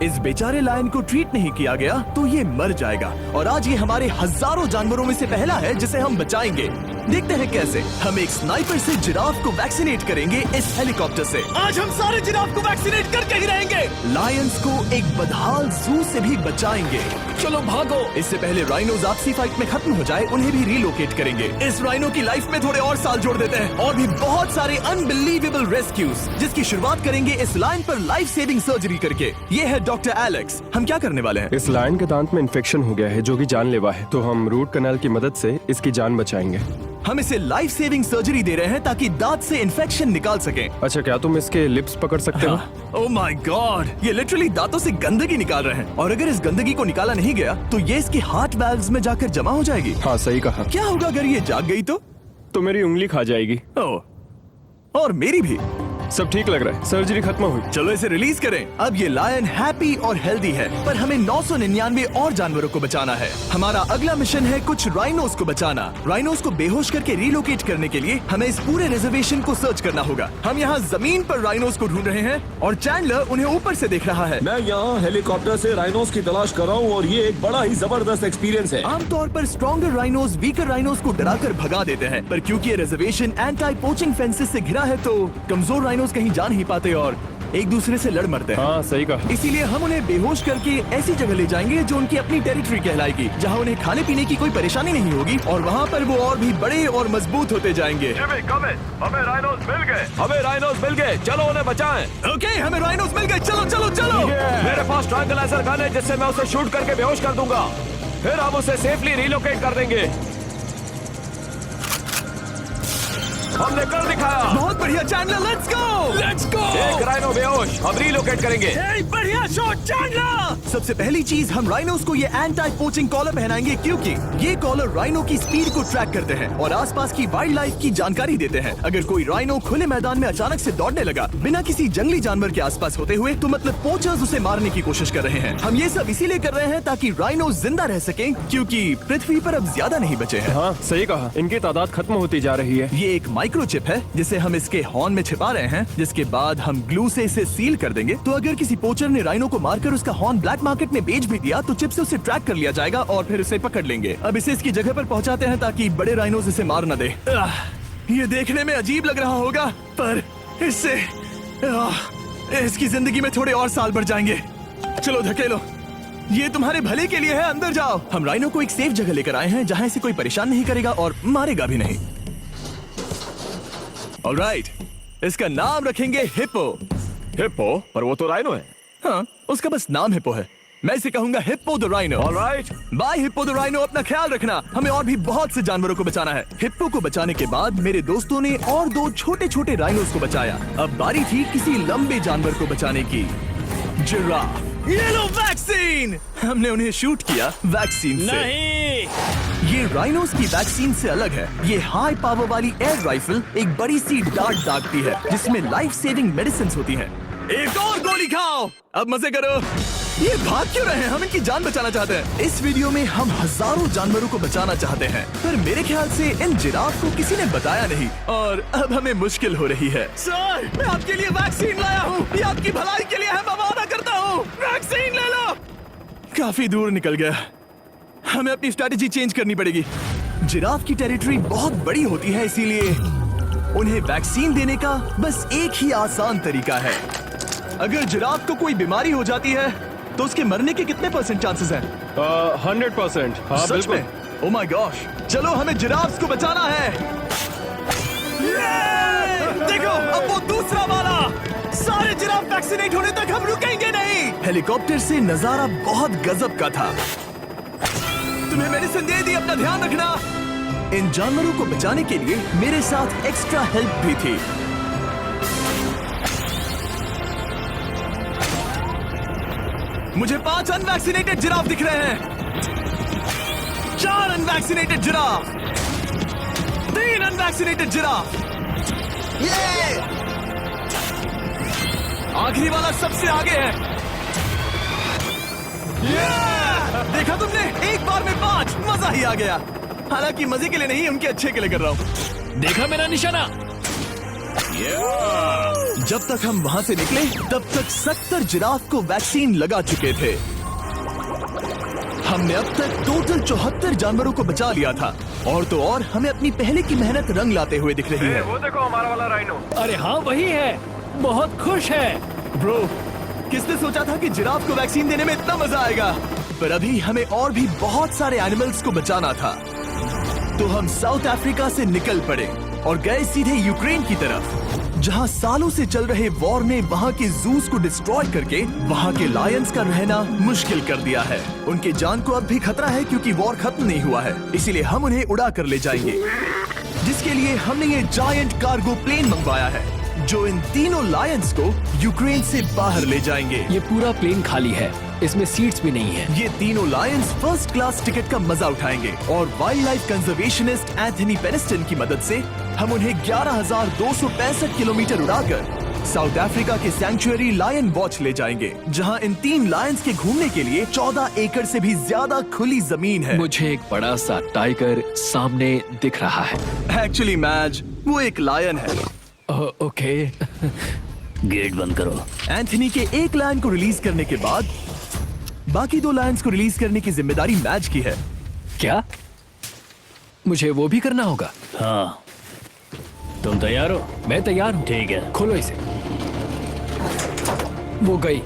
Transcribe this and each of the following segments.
इस बेचारे लायन को ट्रीट नहीं किया गया तो ये मर जाएगा और आज ये हमारे हजारों जानवरों में से पहला है जिसे हम बचाएंगे। देखते हैं कैसे। हम एक स्नाइपर से जिराफ को वैक्सीनेट करेंगे इस हेलीकॉप्टर से। आज हम सारे जिराफ को वैक्सीनेट करके ही रहेंगे। लायंस को एक बदहाल जू से भी बचाएंगे। चलो भागो। इससे पहले राइनोज आपसी फाइट में खत्म हो जाए उन्हें भी रिलोकेट करेंगे। इस राइनो की लाइफ में थोड़े और साल जोड़ देते हैं और भी बहुत सारे अनबिलीवेबल रेस्क्यूज जिसकी शुरुआत करेंगे इस लायन पर लाइफ सेविंग सर्जरी करके। ये है डॉक्टर एलेक्स। हम क्या करने वाले हैं? इस लायन के दांत में इन्फेक्शन हो गया है जो कि जानलेवा है, तो हम रूट कैनाल की मदद से इसकी जान बचाएंगे। हम इसे लाइफ सेविंग सर्जरी दे रहे हैं ताकि दांत से इन्फेक्शन निकाल सकें। अच्छा, क्या तुम इसके लिप्स पकड़ सकते हो? ओह माय गॉड, ये लिटरली दांतों से गंदगी निकाल रहे हैं और अगर इस गंदगी को निकाला नहीं गया तो ये इसके हार्ट वाल्व्स में जाकर जमा हो जाएगी। हाँ, सही कहा। क्या होगा अगर ये जाग गई तो मेरी उंगली खा जाएगी। ओह, और मेरी भी। सब ठीक लग रहा है, सर्जरी खत्म हुई। चलो इसे रिलीज करें। अब ये लायन हैप्पी और हेल्दी है, पर हमें 999 और जानवरों को बचाना है। हमारा अगला मिशन है कुछ राइनोस को बचाना। राइनोस को बेहोश करके रिलोकेट करने के लिए हमें इस पूरे रिजर्वेशन को सर्च करना होगा। हम यहाँ जमीन पर राइनोस को ढूंढ रहे हैं और चैंडलर उन्हें ऊपर से देख रहा है। मैं यहाँ हेलीकॉप्टर से राइनोस की तलाश कर रहा हूँ और ये एक बड़ा ही जबरदस्त एक्सपीरियंस है। आमतौर पर स्ट्रॉन्गर राइनोस वीकर राइनोस को डराकर भगा देते हैं, पर क्योंकि ये रिजर्वेशन एंटी पोचिंग फेंसेस से घिरा है तो कमजोर राइनोस कहीं जा नहीं पाते और एक दूसरे से लड़ मरते हैं। हाँ, सही कहा। इसीलिए हम उन्हें बेहोश करके ऐसी जगह ले जाएंगे जो उनकी अपनी टेरिटरी कहलाएगी, जहाँ उन्हें खाने पीने की कोई परेशानी नहीं होगी और वहाँ पर वो और भी बड़े और मजबूत होते जाएंगे। हमें राइनोस मिल गए, चलो उन्हें बचाएं। ओके, हमें राइनोस मिल गए, चलो चलो चलो। मेरे पास ट्रैंगलाइजर गन है जिससे मैं उसे शूट करके बेहोश कर दूंगा, फिर हम उसे सेफली रिलोकेट कर देंगे। हमने कर दिखाया। बहुत बढ़िया चैंडलर, लेट्स गो। एक राइनो बेहोश, हम रिलोकेट करेंगे। बढ़िया शॉट चैंडलर। सबसे पहली चीज, हम राइनोस को ये एंटी पोचिंग कॉलर पहनाएंगे क्योंकि ये कॉलर राइनो की स्पीड को ट्रैक करते हैं और आसपास की वाइल्ड लाइफ की जानकारी देते हैं। अगर कोई राइनो खुले मैदान में अचानक से दौड़ने लगा बिना किसी जंगली जानवर के आसपास होते हुए तो मतलब पोचर्स उसे मारने की कोशिश कर रहे हैं। हम ये सब इसीलिए कर रहे हैं ताकि राइनो जिंदा रह सके क्योंकि पृथ्वी पर अब ज्यादा नहीं बचे हैं। हाँ, सही कहा। इनकी तादाद खत्म होती जा रही है। ये एक माइक्रोचिप है जिसे हम इसके हॉर्न में छिपा रहे हैं, जिसके बाद हम ग्लू से इसे सील कर देंगे। तो अगर किसी पोचर ने राइनो को मारकर उसका हॉर्न ब्लैक मार्केट में बेच भी दिया तो चिप से उसे ट्रैक कर लिया जाएगा और फिर उसे पकड़ लेंगे। अब इसे इसकी जगह पर पहुंचाते हैं ताकि बड़े राइनोस इसे मार न दे। ये देखने में अजीब लग रहा होगा पर इससे इसकी जिंदगी में थोड़े और साल बढ़ जाएंगे। चलो धकेलो, ये तुम्हारे भले के लिए है, अंदर जाओ। हम राइनो को एक सेफ जगह लेकर आए हैं जहाँ इसे कोई परेशान नहीं करेगा और मारेगा भी नहीं। ऑलराइट, इसका नाम रखेंगे हिप्पो। हिप्पो? पर वो तो राइनो है। हाँ, उसका बस नाम हिप्पो है। मैं इसे कहूंगा hippo the rhino. Alright, bye hippo the rhino. अपना ख्याल रखना, हमें और भी बहुत से जानवरों को बचाना है। हिप्पो को बचाने के बाद मेरे दोस्तों ने और 2 छोटे छोटे राइनोस को बचाया। अब बारी थी किसी लंबे जानवर को बचाने की। जिराफ। ये लो वैक्सीन। हमने उन्हें शूट किया वैक्सीन से। नहीं, ये राइनोस की वैक्सीन से अलग है। ये हाई पावर वाली एयर राइफल एक बड़ी सी डार्ट दागती है जिसमें लाइफ सेविंग मेडिसिन होती हैं। एक और गोली खाओ, अब मजे करो। ये भाग क्यों रहे हैं? हम इनकी जान बचाना चाहते हैं। इस वीडियो में हम हजारों जानवरों को बचाना चाहते हैं, पर मेरे ख्याल से इन जिराफ को किसी ने बताया नहीं और अब हमें मुश्किल हो रही है। सर, मैं आपके लिए वैक्सीन लाया हूँ। ये आपकी भलाई के लिए है, मैं वादा करता हूँ। वैक्सीन ले लो। काफी दूर निकल गया, हमें अपनी स्ट्रैटेजी चेंज करनी पड़ेगी। जिराफ की टेरिटरी बहुत बड़ी होती है, इसीलिए उन्हें वैक्सीन देने का बस एक ही आसान तरीका है। अगर जिराफ को कोई बीमारी हो जाती है तो उसके मरने के कितने % चांसेस हैं? 100%। हाँ, सच बिल्कुल। में? ओह माय गॉश, चलो हमें जिराफ्स को बचाना है। देखो, अब वो दूसरा वाला। सारे जिराफ वैक्सीनेट होने तक हम रुकेंगे नहीं। हेलीकॉप्टर से नजारा बहुत गजब का था। तुम्हें मेडिसिन दे दी, अपना ध्यान रखना। इन जानवरों को बचाने के लिए मेरे साथ एक्स्ट्रा हेल्प भी थी। मुझे 5 अनवैक्सीनेटेड जिराफ दिख रहे हैं। 4 अनवैक्सीनेटेड जिराफ, 3 अनवैक्सीनेटेड जिराफ। ये आखिरी वाला सबसे आगे है। देखा तुमने, एक बार में 5। मजा ही आ गया। हालांकि मजे के लिए नहीं, उनके अच्छे के लिए कर रहा हूँ। देखा मेरा निशाना? जब तक हम वहाँ से निकले तब तक 70 जिराफ को वैक्सीन लगा चुके थे। हमने अब तक टोटल 74 जानवरों को बचा लिया था। और तो और हमें अपनी पहले की मेहनत रंग लाते हुए दिख रही है। वो देखो हमारा वाला राइनो। अरे हाँ वही है, बहुत खुश है। ब्रो, किसने सोचा था कि जिराफ को वैक्सीन देने में इतना मजा आएगा? पर अभी हमें और भी बहुत सारे एनिमल्स को बचाना था। तो हम साउथ अफ्रीका से निकल पड़े और गए सीधे यूक्रेन की तरफ, जहां सालों से चल रहे वॉर ने वहां के जूस को डिस्ट्रॉय करके वहां के लायंस का रहना मुश्किल कर दिया है। उनके जान को अब भी खतरा है क्योंकि वॉर खत्म नहीं हुआ है, इसीलिए हम उन्हें उड़ा कर ले जाएंगे। जिसके लिए हमने ये जायंट कार्गो प्लेन मंगवाया है जो इन तीनों लायंस को यूक्रेन से बाहर ले जाएंगे। ये पूरा प्लेन खाली है, इसमेमें सीट्स भी नहीं है। ये तीनों लायंस फर्स्ट क्लास टिकट का मजा उठाएंगे और वाइल्ड लाइफ कंजर्वेशनिस्ट एंथनी पेनिस्टन की मदद से हम उन्हें 11,265 किलोमीटर उड़ाकर साउथ अफ्रीका के सैंक्चुअरी लायन वॉच ले जाएंगे, जहां इन 3 लायंस के घूमने के लिए 14 एकड़ से भी ज्यादा खुली जमीन है। मुझे एक बड़ा सा टाइगर सामने दिख रहा है। एक्चुअली मैच वो एक लायन है। ओके। गेट बंद करो। एंथनी के एक लायन को रिलीज करने के बाद बाकी 2 लायंस को रिलीज करने की जिम्मेदारी मैच की है। क्या मुझे वो भी करना होगा? हाँ, तुम तैयार हो? मैं तैयार हूँ। ठीक है। खोलो इसे। वो गई।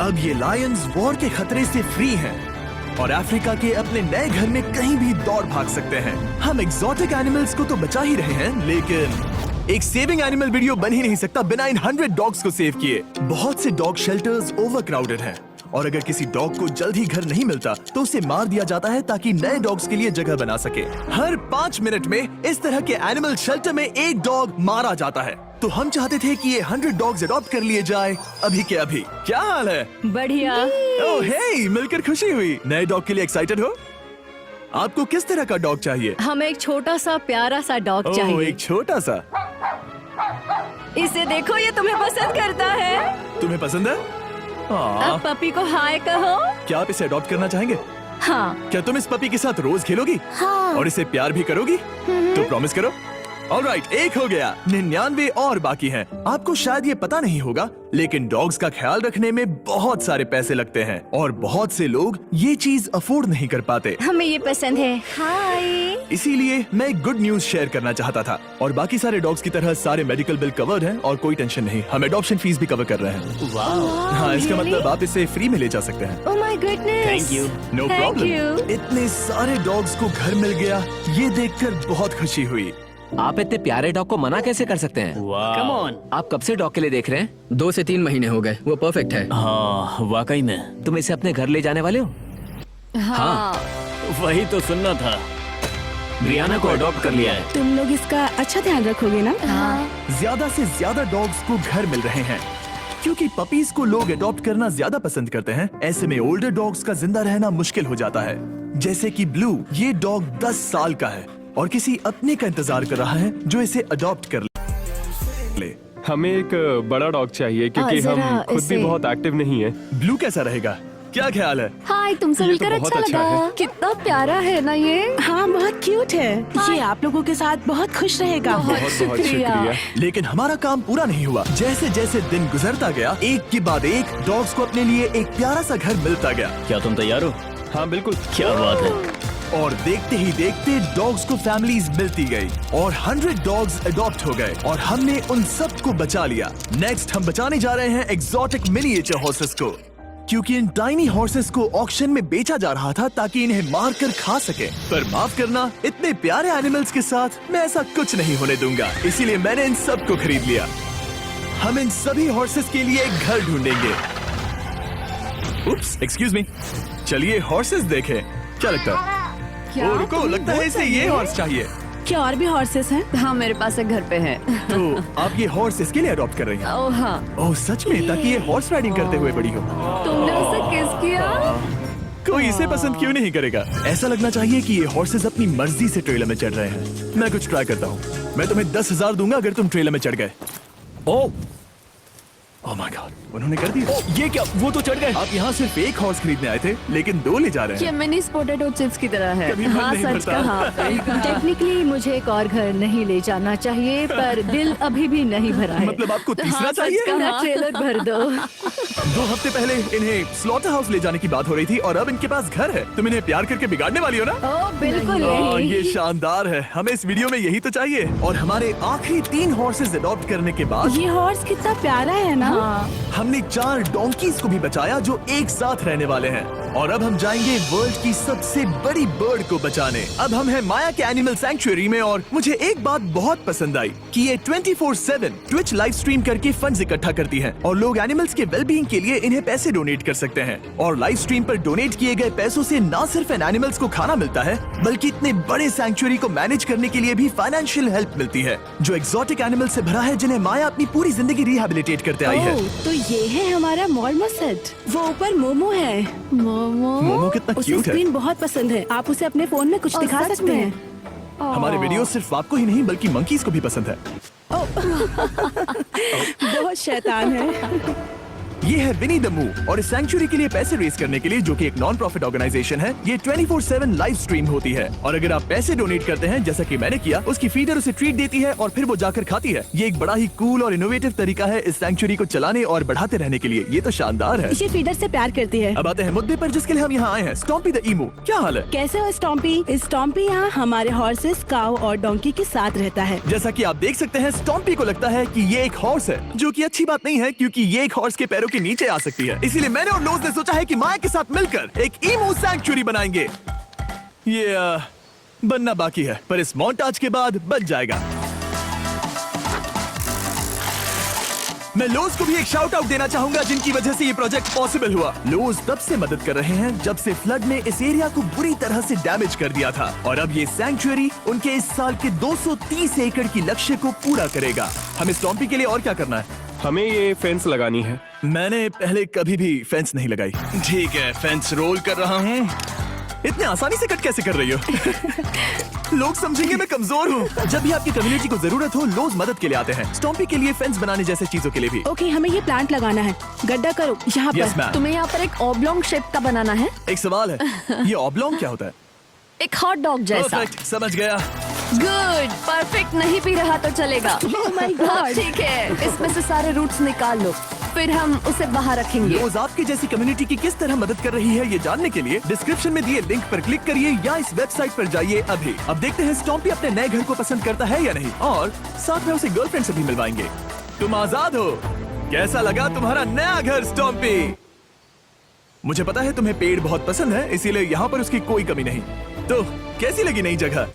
अब ये लायंस वॉर के खतरे से फ्री हैं और अफ्रीका के अपने नए घर में कहीं भी दौड़ भाग सकते हैं। हम एग्जॉटिक एनिमल्स को तो बचा ही रहे हैं, लेकिन एक सेविंग एनिमल वीडियो बन ही नहीं सकता बिना इन 100 डॉग्स को सेव किए। बहुत से डॉग शेल्टर्स ओवरक्राउडेड हैं और अगर किसी डॉग को जल्द ही घर नहीं मिलता तो उसे मार दिया जाता है ताकि नए डॉग्स के लिए जगह बना सके। हर 5 मिनट में इस तरह के एनिमल शेल्टर में एक डॉग मारा जाता है। तो हम चाहते थे कि ये 100 डॉग्स अडॉप्ट कर लिए जाए अभी के अभी। क्या हाल है? बढ़िया। ओह हे, मिलकर खुशी हुई। नए डॉग के लिए एक्साइटेड हो? आपको किस तरह का डॉग चाहिए? हमें एक छोटा सा प्यारा सा डॉग ओह, चाहिए। एक छोटा सा। इसे देखो, ये तुम्हें पसंद करता है। तुम्हें पसंद है? अब पपी को हाय कहो। क्या आप इसे अडॉप्ट करना चाहेंगे? हाँ। क्या तुम इस पपी के साथ रोज खेलोगी? हाँ। और इसे प्यार भी करोगी? तो प्रॉमिस करो। ऑलराइट, एक हो गया। 99 और बाकी हैं। आपको शायद ये पता नहीं होगा, लेकिन डॉग्स का ख्याल रखने में बहुत सारे पैसे लगते हैं और बहुत से लोग ये चीज अफोर्ड नहीं कर पाते। हमें ये पसंद है। हाय। इसीलिए मैं एक गुड न्यूज शेयर करना चाहता था। और बाकी सारे डॉग्स की तरह सारे मेडिकल बिल कवर्ड हैं और कोई टेंशन नहीं। हम एडॉप्शन फीस भी कवर कर रहे हैं। हाँ, इसका मतलब आप इसे फ्री में ले जा सकते हैं। Oh my goodness. Thank you. No Thank problem. you. इतने सारे डॉग्स को घर मिल गया, ये देखकर बहुत खुशी हुई। आप इतने प्यारे डॉग को मना कैसे कर सकते हैं? Come on. आप कब से डॉग के लिए देख रहे हैं? 2 से 3 महीने हो गए। वो परफेक्ट है। हाँ, वाकई में। तुम इसे अपने घर ले जाने वाले हो? हाँ। वही तो सुनना था। ब्रियाना को अडॉप्ट कर लिया है। तुम लोग इसका अच्छा ध्यान रखोगे ना? हाँ। ज्यादा से ज्यादा डॉग्स को घर मिल रहे हैं क्योंकि पपीज को लोग अडॉप्ट करना ज्यादा पसंद करते हैं। ऐसे में ओल्डर डॉग्स का जिंदा रहना मुश्किल हो जाता है। जैसे कि ब्लू, ये डॉग 10 साल का है और किसी अपने का इंतजार कर रहा है जो इसे अडॉप्ट कर ले। हमें एक बड़ा डॉग चाहिए क्योंकि जरा हम खुद भी इसे- बहुत एक्टिव नहीं है। ब्लू कैसा रहेगा? क्या ख्याल है? हाय, तुमसे ये तो मिलकर बहुत अच्छा अच्छा लगा। है। कितना प्यारा है ना ये। हाँ, बहुत क्यूट है। ये आप लोगों के साथ बहुत खुश रहेगा। बहुत बहुत शुक्रिया। लेकिन हमारा काम पूरा नहीं हुआ। जैसे जैसे दिन गुजरता गया, एक के बाद एक डॉग्स को अपने लिए एक प्यारा सा घर मिलता गया। क्या तुम तैयार हो? हाँ बिल्कुल। क्या बात है। और देखते ही देखते डॉग्स को फैमिलीज मिलती गई और 100 डॉग्स अडॉप्ट हो गए और हमने उन सब को बचा लिया। नेक्स्ट हम बचाने जा रहे हैं एग्जॉटिक मिनिएचर हॉर्सेस को, क्योंकि इन टाइनी हॉर्सेस को ऑक्शन में बेचा जा रहा था ताकि इन्हें मार कर खा सके। पर माफ करना, इतने प्यारे एनिमल्स के साथ मैं ऐसा कुछ नहीं होने दूंगा। इसीलिए मैंने इन सब को खरीद लिया। हम इन सभी हॉर्सेस के लिए एक घर ढूंढेंगे। उप्स, एक्सक्यूज मी। चलिए हॉर्सेस देखें। क्या लगता है? ओ रुको, लगता है इसे ये हॉर्स चाहिए। क्या और भी हॉर्सेस हैं? हाँ, मेरे पास एक घर पे है। तो आप ये हॉर्स इसके लिए अडॉप्ट कर रही हैं? ओह हाँ। ओह सच में? ताकि ये हॉर्स राइडिंग करते हुए बड़ी हो। तुमने उसे किस किया? कोई इसे पसंद क्यों नहीं करेगा? ऐसा लगना चाहिए कि ये हॉर्सेस अपनी मर्जी से ट्रेलर में चढ़ रहे हैं। मैं कुछ ट्राई करता हूँ। मैं तुम्हें 10,000 दूंगा अगर तुम ट्रेलर में चढ़ गए। ओह, ओह माय गॉड, उन्होंने कर दिया। ये क्या, वो तो चढ़ गए। आप यहाँ सिर्फ एक हॉर्स खरीदने आए थे, लेकिन 2 ले जा रहे ये हैं। मिनी पोटैटो चिप्स की तरह है। कभी मन हाँ नहीं सच भरता। कहा। टेक्निकली मुझे एक और घर नहीं ले जाना चाहिए, पर दिल अभी भी नहीं भरा है। मतलब आपको तीसरा हाँ, चाहिए? सच कहा। ट्रेलर भर दो। 2 हफ्ते पहले इन्हें स्लॉटर हाउस ले जाने की बात हो रही थी और अब इनके पास घर है। तुम इन्हें प्यार करके बिगाड़ने वाली हो ना? ओह बिल्कुल नहीं। ये शानदार है, हमें इस वीडियो में यही तो चाहिए। और हमारे आखिरी 3 हॉर्सेस अडॉप्ट करने के बाद ये हॉर्स कितना प्यारा है ना। हमने 4 डोंकीज को भी बचाया जो एक साथ रहने वाले हैं। और अब हम जाएंगे वर्ल्ड की सबसे बड़ी बर्ड को बचाने। अब हम हैं माया के एनिमल सैंक्चुअरी में और मुझे एक बात बहुत पसंद आई कि ये 24/7 ट्विच लाइव स्ट्रीम करके फंड्स इकट्ठा करती है और लोग एनिमल्स के वेलबींग के लिए इन्हें पैसे डोनेट कर सकते हैं। और लाइव स्ट्रीम पर डोनेट किए गए पैसों से न सिर्फ इन एनिमल्स को खाना मिलता है, बल्कि इतने बड़े सैंक्चुअरी को मैनेज करने के लिए भी फाइनेंशियल हेल्प मिलती है, जो एक्सोटिक एनिमल से भरा है जिन्हें माया अपनी पूरी जिंदगी रिहैबिलिटेट करते आई है। ओह, तो ये है हमारा मॉर्मोसेट। वो ऊपर मोमो है। मोमो कितना उसे क्यूट है। स्क्रीन बहुत पसंद है। आप उसे अपने फोन में कुछ ओह, दिखा सच सकते में? हैं। हमारे वीडियो सिर्फ आपको ही नहीं बल्कि मंकीज को भी पसंद है। बहुत शैतान है। ये है विनी द मू और इस सैंक्चुअरी के लिए पैसे रेज करने के लिए, जो कि एक नॉन प्रॉफिट ऑर्गेनाइजेशन है, ये 24/7 लाइव स्ट्रीम होती है। और अगर आप पैसे डोनेट करते हैं जैसा कि मैंने किया, उसकी फीडर उसे ट्रीट देती है और फिर वो जाकर खाती है। ये एक बड़ा ही कूल और इनोवेटिव तरीका है इस सैंक्चुअरी को चलाने और बढ़ाते रहने के लिए। ये तो शानदार है। ये फीडर से प्यार करती है। अब आते हैं मुद्दे पर जिसके लिए हम यहाँ आए हैं, स्टॉम्पी द ईमू। क्या हाल है? कैसे हो स्टॉम्पी? स्टॉम्पी यहाँ हमारे हॉर्सेस, काऊ और डोंकी के साथ रहता है। जैसा कि आप देख सकते हैं, स्टॉम्पी को लगता है कि ये एक हॉर्स है, जो कि अच्छी बात नहीं है क्योंकि ये एक हॉर्स के पैरों के नीचे आ सकती है। इसीलिए मैंने और लोज ने सोचा है कि माया के साथ मिलकर एक ईमू सैंक्चुअरी बनाएंगे। ये बनना बाकी है, पर इस मोंटाज के बाद बन जाएगा। मैं लोज को भी एक शाउट आउट देना चाहूंगा, जिनकी वजह से ये प्रोजेक्ट पॉसिबल हुआ। लोज तब से मदद कर रहे हैं जब से फ्लड ने इस एरिया को बुरी तरह से डैमेज कर दिया था, और अब ये सैंक्चुअरी उनके इस साल के 230 एकड़ की लक्ष्य को पूरा करेगा। हमें स्टॉम्पी के लिए और क्या करना है? हमें ये फेंस लगानी है। मैंने पहले कभी भी फेंस नहीं लगाई। ठीक है, फेंस रोल कर रहा हूँ। इतने आसानी से कट कैसे कर रही हो? लोग समझेंगे मैं कमजोर हूँ। जब भी आपकी कम्युनिटी को जरूरत हो, लोग मदद के लिए आते हैं। स्टॉम्पी के लिए फेंस बनाने जैसे चीजों के लिए भी। ओके, हमें ये प्लांट लगाना है। गड्ढा करो यहाँ यस पर। मैम। तुम्हें यहाँ पर एक ऑब्लोंग शेप का बनाना है, एक सवाल है, ये ऑब्लोंग क्या होता है? एक हॉट डॉग जैसा। परफेक्ट, समझ गया। गुड, परफेक्ट नहीं भी रहा तो चलेगा। Oh my God. ठीक है, इसमें से सारे रूट्स निकाल लो, फिर हम उसे बाहर रखेंगे। रोज आपकी जैसी कम्युनिटी की किस तरह मदद कर रही है, ये जानने के लिए डिस्क्रिप्शन में दिए लिंक पर क्लिक करिए या इस वेबसाइट पर जाइए अभी। अब देखते हैं स्टॉम्पी अपने नए घर को पसंद करता है या नहीं, और साथ में उसे गर्लफ्रेंड से भी मिलवाएंगे। तुम आजाद हो। कैसा लगा तुम्हारा नया घर स्टॉम्पी? मुझे पता है तुम्हें पेड़ बहुत पसंद है, इसीलिए यहाँ पर उसकी कोई कमी नहीं। तो कैसी लगी नई जगह?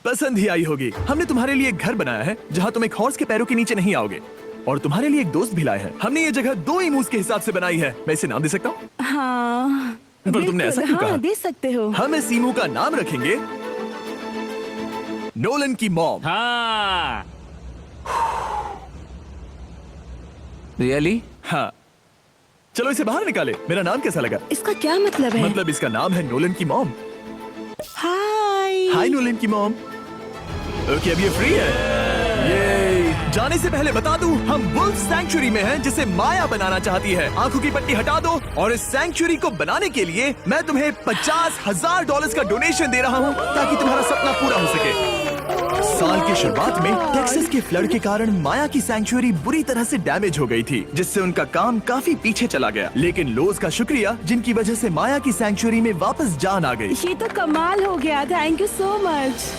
पसंद ही आई होगी। हमने तुम्हारे लिए एक घर बनाया है जहाँ तुम एक हॉर्स के पैरों के नीचे नहीं आओगे, और तुम्हारे लिए एक दोस्त भी लाए हैं। हमने ये जगह 2 इमूस के हिसाब से बनाई है। मैं इसे नाम दे सकता हूँ? हाँ, पर तुमने ऐसा क्यों हाँ, कहा? दे सकते हो। हम इस ईमू का नाम रखेंगे नोलन की मॉम। हाँ। रियली? हाँ, चलो इसे बाहर निकाले। मेरा नाम कैसा लगा? इसका क्या मतलब है? मतलब इसका नाम है नोलन की मॉम। हाय। हाय नोलन की मॉम। ओके, अब ये फ्री है। ये जाने से पहले बता दूं, हम वुल्फ सैंक्चुअरी में हैं, जिसे माया बनाना चाहती है। आंखों की पट्टी हटा दो, और इस सैंक्चुअरी को बनाने के लिए मैं तुम्हें $50,000 का डोनेशन दे रहा हूं, ताकि तुम्हारा सपना पूरा हो सके। साल की शुरुआत में टेक्सास के फ्लड के कारण माया की सैंक्चुअरी बुरी तरह से डैमेज हो गई थी, जिससे उनका काम काफी पीछे चला गया। लेकिन लोज का शुक्रिया, जिनकी वजह से माया की सैंक्चुअरी में वापस जान आ गई। ये तो कमाल हो गया। Thank you so much.